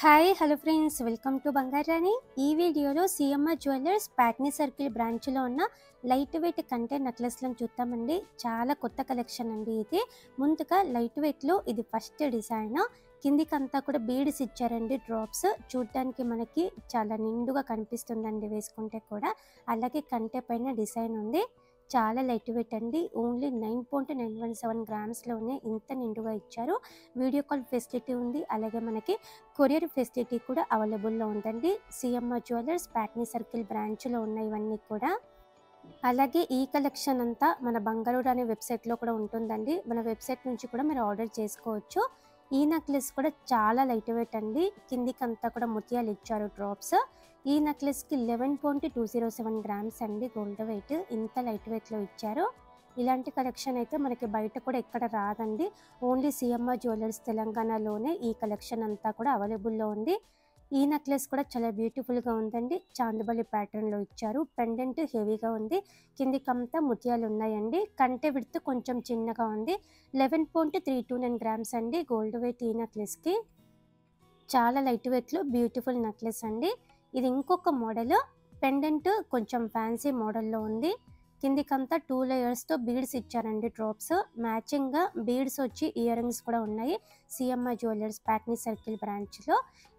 Hi hello friends, welcome to Bangarani. ఈ వీడియోలో CMR jewellers Patny circle బ్రాంచ్లో ఉన్న లైట్ వెయిట్ కంటే నెక్లెస్లను చూద్దామండి. చాలా కొత్త కలెక్షన్ అండి ఇది. ముందుగా లైట్ వెయిట్లో ఇది ఫస్ట్ డిజైన్. కిందికంతా కూడా బీడ్స్ ఇచ్చారండి, డ్రాప్స్. చూడడానికి మనకి చాలా నిండుగా కనిపిస్తుందండి వేసుకుంటే కూడా. అలాగే కంటే పైన డిజైన్ ఉంది. చాలా లైట్ వెయిట్ అండి. ఓన్లీ 9.917 గ్రామ్స్లోనే ఇంత నిండుగా ఇచ్చారు. వీడియో కాల్ ఫెసిలిటీ ఉంది. అలాగే మనకి కొరియర్ ఫెసిలిటీ కూడా అవైలబుల్లో ఉందండి. సిఎంఆర్ జ్యువెలర్స్ ప్యాట్నీ సర్కిల్ బ్రాంచ్లో ఉన్న ఇవన్నీ కూడా. అలాగే ఈ కలెక్షన్ అంతా మన బంగారు అనే వెబ్సైట్లో కూడా ఉంటుందండి. మన వెబ్సైట్ నుంచి కూడా మీరు ఆర్డర్ చేసుకోవచ్చు. ఈ నెక్లెస్ కూడా చాలా లైట్ వెయిట్ అండి. కిందికంతా కూడా ముత్యాలు ఇచ్చారు, డ్రాప్స్. ఈ నెక్లెస్కి 11.207 గ్రామ్స్ అండి గోల్డ్ వెయిట్. ఇంత లైట్ వెయిట్లో ఇచ్చారు. ఇలాంటి కలెక్షన్ అయితే మనకి బయట కూడా ఎక్కడ రాదండి. ఓన్లీ సిఎంఆర్ జ్యువెలర్స్ తెలంగాణలోనే ఈ కలెక్షన్ అంతా కూడా అవైలబుల్లో ఉంది. ఈ నెక్లెస్ కూడా చాలా బ్యూటిఫుల్గా ఉందండి. చాందిబలి ప్యాటర్న్లో ఇచ్చారు. పెండెంట్ హెవీగా ఉంది. కిందికంతా ముత్యాలు ఉన్నాయండి. కంటె విడ్త్ కొంచెం చిన్నగా ఉంది. 11.329 గ్రామ్స్ అండి గోల్డ్ వెయిట్ ఈ నెక్లెస్కి. చాలా లైట్ వెయిట్లో బ్యూటిఫుల్ నెక్లెస్ అండి. ఇది ఇంకొక మోడల్. పెండెంట్ కొంచెం ఫ్యాన్సీ మోడల్లో ఉంది. కిందికంతా 2 లేయర్స్తో బీడ్స్ ఇచ్చారండి, డ్రాప్స్. మ్యాచింగ్గా బీడ్స్ వచ్చి ఇయర్ రింగ్స్ కూడా ఉన్నాయి సిఎంఆర్ జ్యువెలర్స్ ప్యాట్నీ సర్కిల్ బ్రాంచ్లో.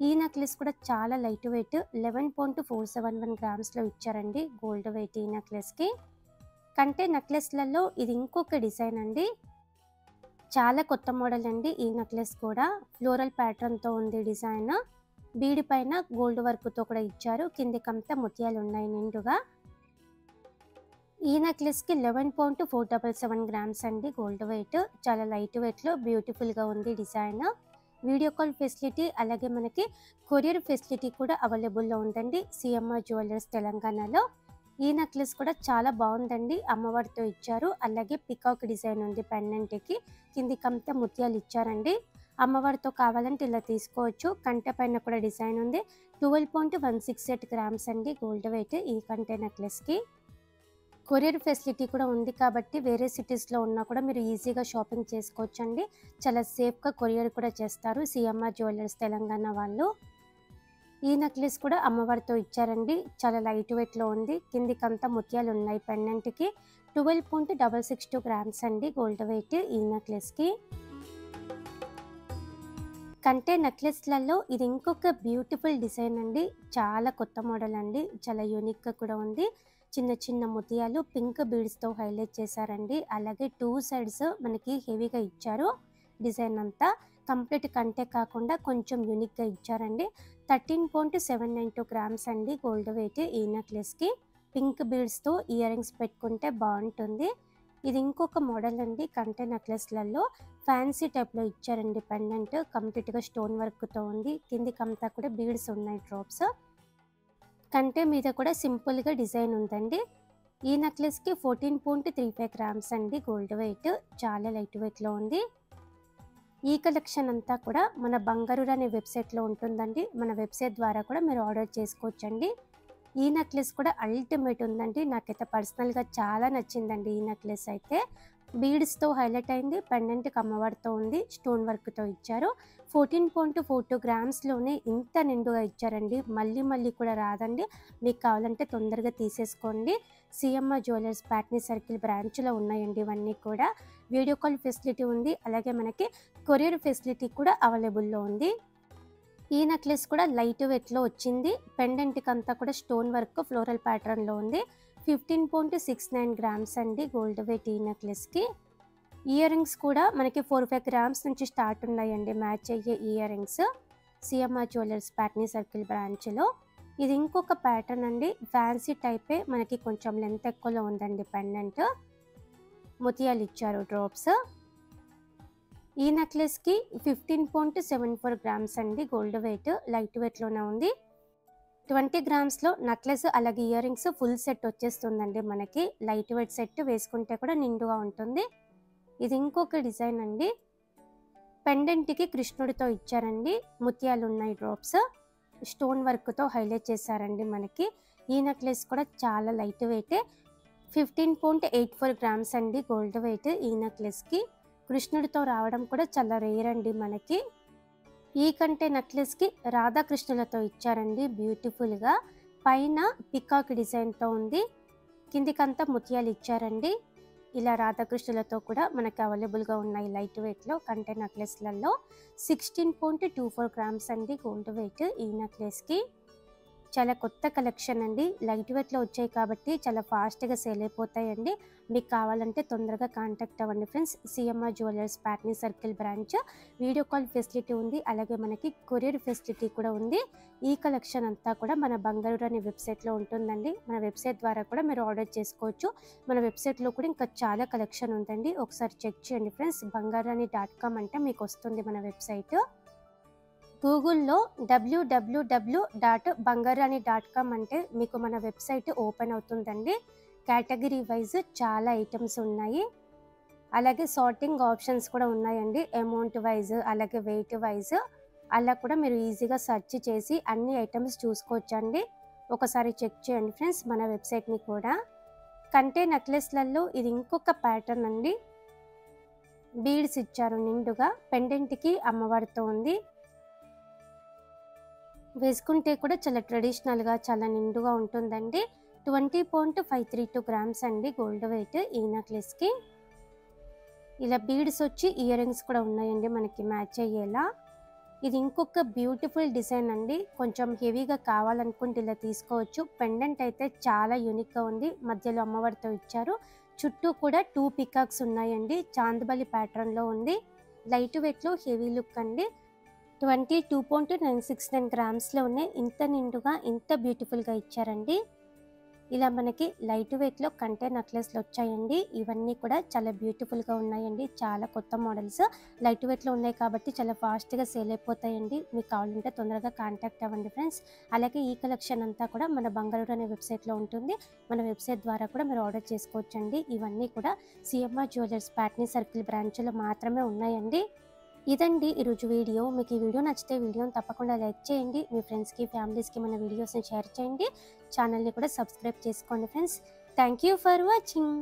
ఈ నెక్లెస్ కూడా చాలా లైట్ వెయిట్. 11.471 గ్రామ్స్లో ఇచ్చారండి గోల్డ్ వెయిట్ ఈ నెక్లెస్కి. కంటే నెక్లెస్లలో ఇది ఇంకొక డిజైన్ అండి. చాలా కొత్త మోడల్ అండి. ఈ నెక్లెస్ కూడా ఫ్లోరల్ ప్యాటర్న్తో ఉంది డిజైన్. బీడి పైన గోల్డ్ వర్క్తో కూడా ఇచ్చారు. కిందికంతా ముత్యాలు ఉన్నాయి నిండుగా. ఈ నెక్లెస్కి 11.477 గ్రామ్స్ అండి గోల్డ్ వెయిట్. చాలా లైట్ వెయిట్లో బ్యూటిఫుల్గా ఉంది డిజైన్. వీడియో కాల్ ఫెసిలిటీ అలాగే మనకి కొరియర్ ఫెసిలిటీ కూడా అవైలబుల్లో ఉందండి సిఎంఆర్ జ్యువెలర్స్ తెలంగాణలో. ఈ నెక్లెస్ కూడా చాలా బాగుందండి. అమ్మవారితో ఇచ్చారు. అలాగే పికాక్ డిజైన్ ఉంది పెండెంట్కి. కిందికంతా ముత్యాలు ఇచ్చారండి. అమ్మవారితో కావాలంటే ఇలా తీసుకోవచ్చు. కంటె పైన కూడా డిజైన్ ఉంది. 12.168 గ్రామ్స్ అండి గోల్డ్ వెయిట్ ఈ కంటె నెక్లెస్కి. కొరియర్ ఫెసిలిటీ కూడా ఉంది కాబట్టి వేరే సిటీస్లో ఉన్నా కూడా మీరు ఈజీగా షాపింగ్ చేసుకోవచ్చు అండి. చాలా సేఫ్గా కొరియర్ కూడా చేస్తారు సిఎంఆర్ జ్యువెలర్స్ తెలంగాణ వాళ్ళు. ఈ నెక్లెస్ కూడా అమ్మవారితో ఇచ్చారండి. చాలా లైట్ వెయిట్లో ఉంది. కిందికంతా ముత్యాలు ఉన్నాయి పెండెంట్కి. 12.662 గ్రామ్స్ అండి గోల్డ్ వెయిట్ ఈ నెక్లెస్కి. కంటే నెక్లెస్లలో ఇది ఇంకొక బ్యూటిఫుల్ డిజైన్ అండి. చాలా కొత్త మోడల్ అండి. చాలా యూనిక్గా కూడా ఉంది. చిన్న చిన్న ముత్యాలు పింక్ బీడ్స్తో హైలైట్ చేశారండి. అలాగే 2 సైడ్స్ మనకి హెవీగా ఇచ్చారు. డిజైన్ అంతా కంప్లీట్ కంటే కాకుండా కొంచెం యూనిక్గా ఇచ్చారండి. 13.792 గ్రామ్స్ అండి గోల్డ్ వెయిట్ ఈ నెక్లెస్కి. పింక్ బీడ్స్తో ఇయర్ రింగ్స్ పెట్టుకుంటే బాగుంటుంది. ఇది ఇంకొక మోడల్ అండి. కంటే నెక్లెస్లలో ఫ్యాన్సీ టైప్లో ఇచ్చారండి పెండెంట్. కంప్లీట్గా స్టోన్ వర్క్తో ఉంది. కిందికంతా కూడా బీడ్స్ ఉన్నాయి, డ్రాప్స్. కంటే మీద కూడా సింపుల్గా డిజైన్ ఉందండి. ఈ నెక్లెస్కి 14.35 గ్రామ్స్ అండి గోల్డ్ వెయిట్. చాలా లైట్ వెయిట్లో ఉంది. ఈ కలెక్షన్ అంతా కూడా మన బంగారు అనే వెబ్సైట్లో ఉంటుందండి. మన వెబ్సైట్ ద్వారా కూడా మీరు ఆర్డర్ చేసుకోవచ్చండి. ఈ నెక్లెస్ కూడా అల్టిమేట్ ఉందండి. నాకైతే పర్సనల్గా చాలా నచ్చిందండి ఈ నెక్లెస్ అయితే. బీడ్స్తో హైలైట్ అయింది. పెండెంట్కి అమ్మవారితో ఉంది. స్టోన్ వర్క్తో ఇచ్చారు. 14.42 గ్రామ్స్లోనే ఇంత నిండుగా ఇచ్చారండి. మళ్ళీ మళ్ళీ కూడా రాదండి. మీకు కావాలంటే తొందరగా తీసేసుకోండి. సిఎంఆర్ జ్యువెలర్స్ ప్యాట్నీ సర్కిల్ బ్రాంచ్లో ఉన్నాయండి ఇవన్నీ కూడా. వీడియో కాల్ ఫెసిలిటీ ఉంది. అలాగే మనకి కొరియర్ ఫెసిలిటీ కూడా అవైలబుల్లో ఉంది. ఈ నెక్లెస్ కూడా లైట్ వెయిట్లో వచ్చింది. పెండెంట్కి అంతా కూడా స్టోన్ వర్క్ ఫ్లోరల్ ప్యాటర్న్లో ఉంది. 15.69 గ్రామ్స్ అండి గోల్డ్ వెయిట్ ఈ నెక్లెస్కి. ఇయర్ రింగ్స్ కూడా మనకి 4-5 గ్రామ్స్ నుంచి స్టార్ట్ ఉన్నాయండి మ్యాచ్ అయ్యే ear rings CMR jewellers Patny circle బ్రాంచ్లో. ఇది ఇంకొక ప్యాటర్న్ అండి. ఫ్యాన్సీ టైపే, మనకి కొంచెం లెంత్ ఎక్కువలో ఉందండి పెండెంట్. ముత్యాలు ఇచ్చారు, డ్రాప్స్. ఈ నెక్లెస్కి 15.74 గ్రామ్స్ అండి గోల్డ్ వెయిట్. లైట్ వెయిట్లోనే ఉంది. 20 గ్రామ్స్లో నెక్లెస్ అలాగే ఇయర్ రింగ్స్ ఫుల్ సెట్ వచ్చేస్తుందండి మనకి. లైట్ వెయిట్ సెట్ వేసుకుంటే కూడా నిండుగా ఉంటుంది. ఇది ఇంకొక డిజైన్ అండి. పెండెంట్కి కృష్ణుడితో ఇచ్చారండి. ముత్యాలు ఉన్నాయి, డ్రాప్స్. స్టోన్ వర్క్తో హైలైట్ చేశారండి మనకి. ఈ నెక్లెస్ కూడా చాలా లైట్ వెయిటే. 15.84 గ్రామ్స్ అండి గోల్డ్ వెయిట్ ఈ నెక్లెస్కి. కృష్ణుడితో రావడం కూడా చాలా రేర్ అండి మనకి. ఈ కంటే నెక్లెస్కి రాధాకృష్ణులతో ఇచ్చారండి బ్యూటిఫుల్గా. పైన పికాక్ డిజైన్తో ఉంది, కిందికంతా ముత్యాలు ఇచ్చారండి. ఇలా రాధాకృష్ణులతో కూడా మనకి అవైలబుల్గా ఉన్నాయి లైట్ వెయిట్లో కంటే నెక్లెస్లలో. 16.24 గ్రామ్స్ అండి గోల్డ్ వెయిట్ ఈ నెక్లెస్కి. చాలా కొత్త కలెక్షన్ అండి, లైట్ వెయిట్లో వచ్చాయి కాబట్టి చాలా ఫాస్ట్గా సేల్ అయిపోతాయండి. మీకు కావాలంటే తొందరగా కాంటాక్ట్ అవ్వండి friends. CMR jewellers Patny circle branch. Video call facility ఉంది, అలాగే మనకి కొరియర్ ఫెసిలిటీ కూడా ఉంది. ఈ కలెక్షన్ అంతా కూడా మన బంగారు అనే వెబ్సైట్లో ఉంటుందండి. మన వెబ్సైట్ ద్వారా కూడా మీరు ఆర్డర్ చేసుకోవచ్చు. మన వెబ్సైట్లో కూడా ఇంకా చాలా కలెక్షన్ ఉందండి, ఒకసారి చెక్ చేయండి ఫ్రెండ్స్. bangarani.com అంటే మీకు వస్తుంది మన వెబ్సైట్. గూగుల్లో www.bangarani.com అంటే మీకు మన వెబ్సైట్ ఓపెన్ అవుతుందండి. కేటగిరీ వైజ్ చాలా ఐటమ్స్ ఉన్నాయి, అలాగే సార్టింగ్ ఆప్షన్స్ కూడా ఉన్నాయండి. అమౌంట్ వైజ్ అలాగే వెయిట్ వైజ్ అలా కూడా మీరు ఈజీగా సెర్చ్ చేసి అన్ని ఐటమ్స్ చూసుకోవచ్చండి. ఒకసారి చెక్ చేయండి ఫ్రెండ్స్ మన వెబ్సైట్ని కూడా. కంటే నెక్లెస్లలో ఇది ఇంకొక ప్యాటర్న్ అండి. బీడ్స్ ఇచ్చారు నిండుగా, పెండెంట్కి అమ్మవారితో ఉంది. వేసుకుంటే కూడా చాలా ట్రెడిషనల్గా చాలా నిండుగా ఉంటుందండి. 20.532 గ్రామ్స్ అండి గోల్డ్ వెయిట్ ఈ నెక్లెస్కి. ఇలా బీడ్స్ వచ్చి ఇయర్ రింగ్స్ కూడా ఉన్నాయండి మనకి మ్యాచ్ అయ్యేలా. ఇది ఇంకొక బ్యూటిఫుల్ డిజైన్ అండి, కొంచెం హెవీగా కావాలనుకుంటే ఇలా తీసుకోవచ్చు. పెండెంట్ అయితే చాలా యూనిక్గా ఉంది, మధ్యలో అమ్మవారితో ఇచ్చారు. చుట్టూ కూడా 2 పికాక్స్ ఉన్నాయండి, చాందబలి ప్యాటర్న్లో ఉంది. లైట్ వెయిట్లో హెవీ లుక్ అండి. 22.969 గ్రామ్స్లో ఉన్నాయి. ఇంత నిండుగా ఇంత బ్యూటిఫుల్గా ఇచ్చారండి. ఇలా మనకి లైట్ వెయిట్లో కంటే నెక్లెస్లు వచ్చాయండి. ఇవన్నీ కూడా చాలా బ్యూటిఫుల్గా ఉన్నాయండి, చాలా కొత్త మోడల్స్. లైట్ వెయిట్లో ఉన్నాయి కాబట్టి చాలా ఫాస్ట్గా సేల్ అయిపోతాయండి. మీకు కావాలంటే తొందరగా కాంటాక్ట్ అవ్వండి ఫ్రెండ్స్. అలాగే ఈ కలెక్షన్ అంతా కూడా మన బంగారు అనే వెబ్సైట్లో ఉంటుంది. మన వెబ్సైట్ ద్వారా కూడా మీరు ఆర్డర్ చేసుకోవచ్చండి. ఇవన్నీ కూడా సిఎంఆర్ జ్యువెలర్స్ ప్యాట్నీ సర్కిల్ బ్రాంచ్లో మాత్రమే ఉన్నాయండి. ఇదండి ఈరోజు వీడియో. మీకు ఈ వీడియో నచ్చితే వీడియోని తప్పకుండా లైక్ చేయండి, మీ ఫ్రెండ్స్కి ఫ్యామిలీస్కి మన వీడియోస్ని షేర్ చేయండి. ఛానల్ని కూడా సబ్స్క్రైబ్ చేసుకోండి friends. Thank you for watching.